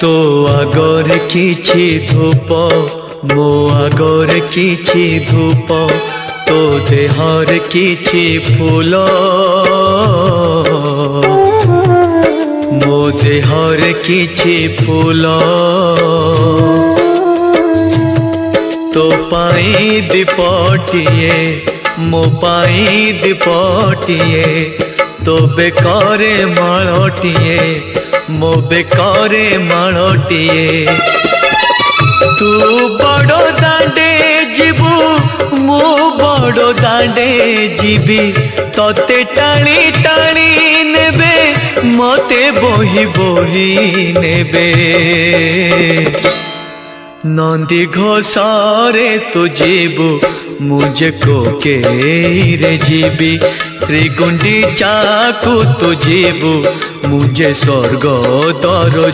तो आगर किछि धूप मो आगर किछि धूप तो देहर किछि फूल मो देहर किछि फूल तो पाई दीपटिए मो पाई दीपटिए तो बेकारे माळटिए मो बेकारे माळटिए तू बड़ दांडे जीवु मु बड़ दांडे जीवी तते टाणी टाणी नेबे मते बोही बोही नेबे नंदी घोषारे तू जीवु मुझे कोके रे जीवी श्री गुंडीचा को तू जीवु मुझे स्वर्ग दर